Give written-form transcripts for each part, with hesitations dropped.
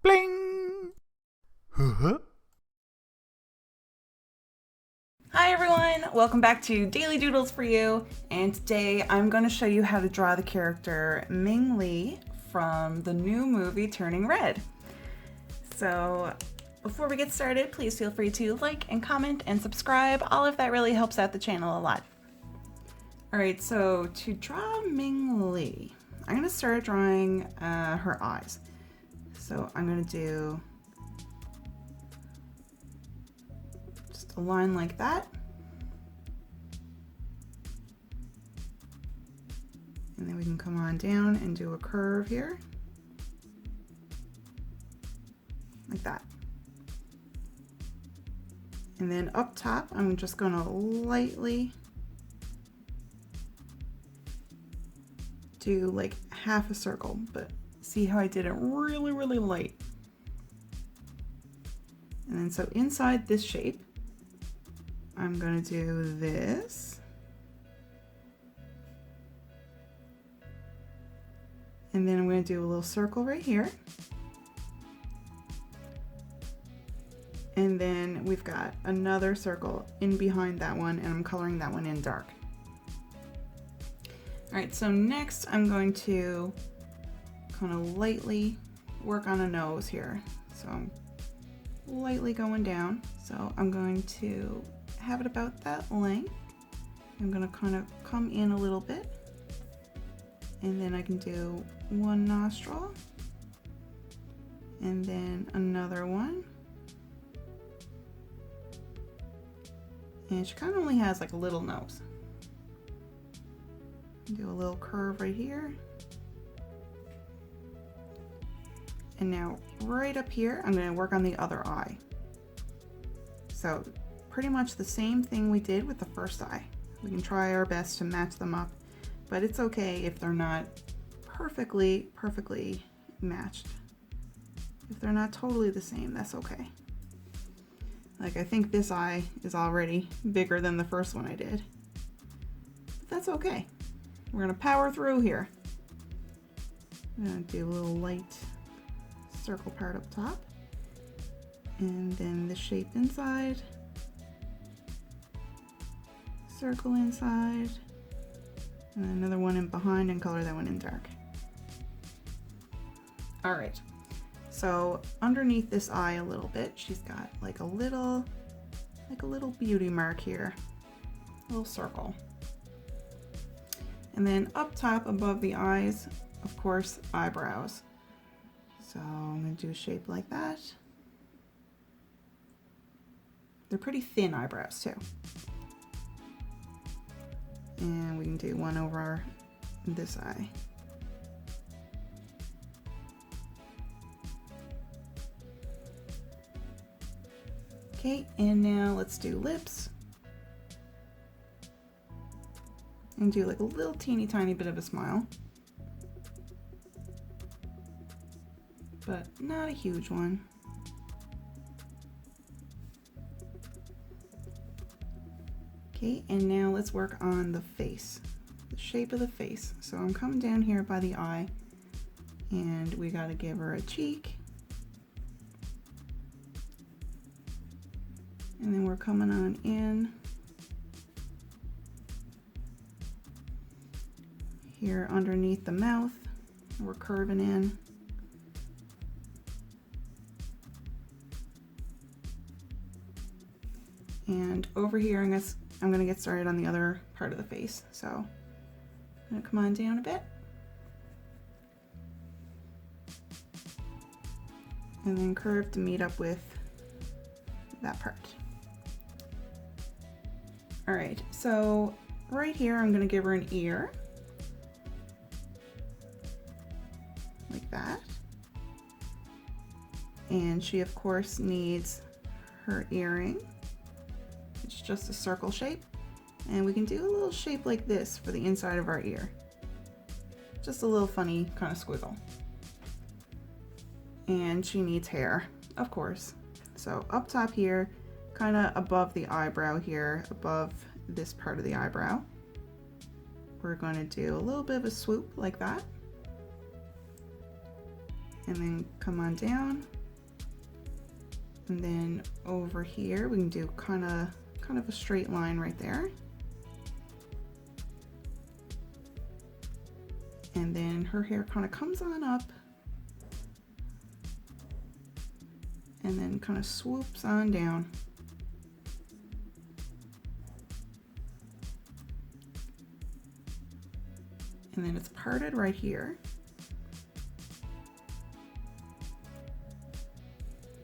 Bling! Huh? Hi everyone, welcome back to Daily Doodles for you, and today I'm going to show you how to draw the character Ming Lee from the new movie Turning Red. So before we get started, please feel free to like and comment and subscribe. All of that really helps out the channel a lot. Alright, so to draw Ming Lee, I'm going to start drawing her eyes. So I'm going to do just a line like that. And then we can come on down and do a curve here. Like that. And then up top, I'm just going to lightly do like half a circle, but see how I did it really, really light. And then so inside this shape, I'm going to do this. And then I'm going to do a little circle right here. And then we've got another circle in behind that one, and I'm coloring that one in dark. All right, so next I'm going to kind of lightly work on a nose here. So I'm lightly going down. So I'm going to have it about that length. I'm going to kind of come in a little bit. And then I can do one nostril. And then another one. And she kind of only has like a little nose. Do a little curve right here. And now right up here, I'm going to work on the other eye. So pretty much the same thing we did with the first eye. We can try our best to match them up, but it's okay if they're not perfectly matched. If they're not totally the same, that's okay. Like I think this eye is already bigger than the first one I did. But that's okay. We're gonna power through here. I'm gonna do a little light circle part up top. And then the shape inside. Circle inside. And another one in behind and color that one in dark. All right. So underneath this eye a little bit, she's got like a little beauty mark here, a little circle. And then up top above the eyes, of course, eyebrows. So I'm gonna do a shape like that. They're pretty thin eyebrows too. And we can do one over this eye. Okay, and now let's do lips. And do like a little teeny tiny bit of a smile. But not a huge one. Okay, and now let's work on the face, the shape of the face. So I'm coming down here by the eye, and we gotta give her a cheek. And then we're coming on in here underneath the mouth. We're curving in. And over here, I'm gonna get started on the other part of the face. So I'm gonna come on down a bit. And then curve to meet up with that part. All right, so right here, I'm gonna give her an ear. Like that. And she, of course, needs her earring. It's just a circle shape. And we can do a little shape like this for the inside of our ear. Just a little funny kind of squiggle. And she needs hair, of course. So up top here, kind of above the eyebrow here, above this part of the eyebrow, we're going to do a little bit of a swoop like that. And then come on down And then over here, we can do kind of a straight line right there. And then her hair kind of comes on up and then kind of swoops on down. And then it's parted right here.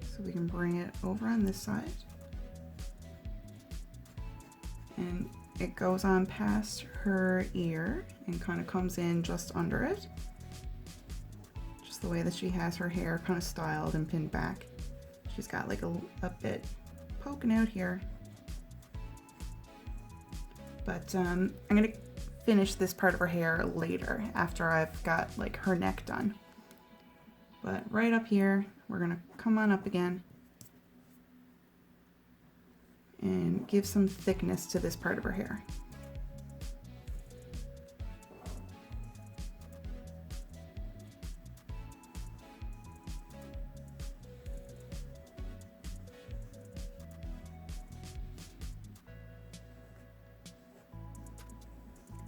So we can bring it over on this side. And it goes on past her ear and kind of comes in just under it. Just the way that she has her hair kind of styled and pinned back. She's got like a bit poking out here. But I'm gonna finish this part of her hair later after I've got like her neck done. But right up here, we're gonna come on up again and give some thickness to this part of her hair.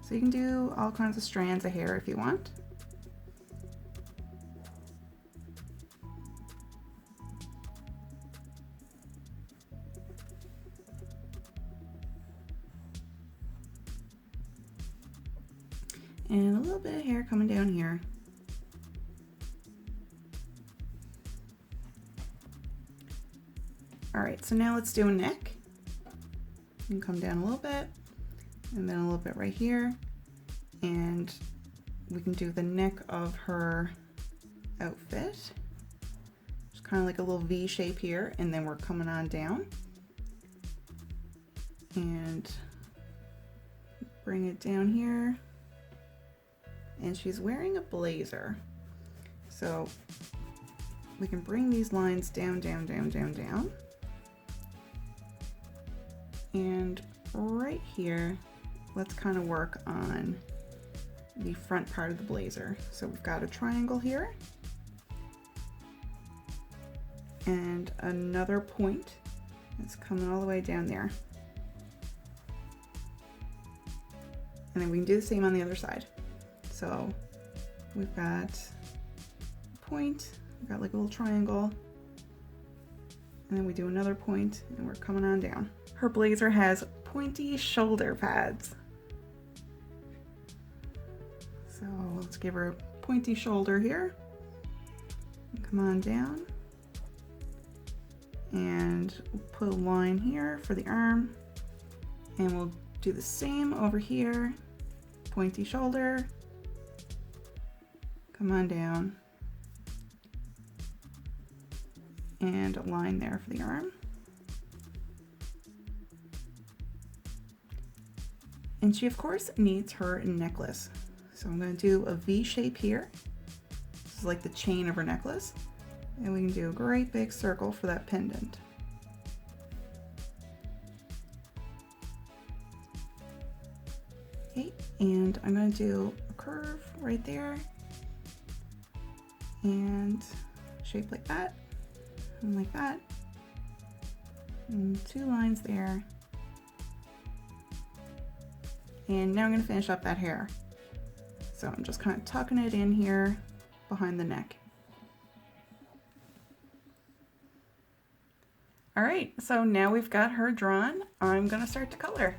So you can do all kinds of strands of hair if you want. And a little bit of hair coming down here. All right, so now let's do a neck. You can come down a little bit and then a little bit right here. And we can do the neck of her outfit. Just kind of like a little V shape here, and then we're coming on down. And bring it down here. And she's wearing a blazer. So we can bring these lines down, down, down, down, down. And right here, let's kind of work on the front part of the blazer. So we've got a triangle here. And another point that's coming all the way down there. And then we can do the same on the other side. So we've got a point, we've got like a little triangle, and then we do another point and we're coming on down. Her blazer has pointy shoulder pads. So let's give her a pointy shoulder here. Come on down. And we'll put a line here for the arm. And we'll do the same over here. Pointy shoulder. Come on down. And a line there for the arm. And she of course needs her necklace. So I'm going to do a V shape here. This is like the chain of her necklace. And we can do a great big circle for that pendant. Okay, and I'm going to do a curve right there. And shape like that, and like that. And two lines there. And now I'm going to finish up that hair. So I'm just kind of tucking it in here behind the neck. All right, so now we've got her drawn. I'm going to start to color.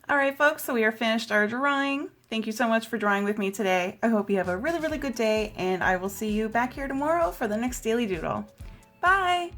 All right, folks, so we are finished our drawing. Thank you so much for drawing with me today. I hope you have a really, really good day, and I will see you back here tomorrow for the next Daily Doodle. Bye!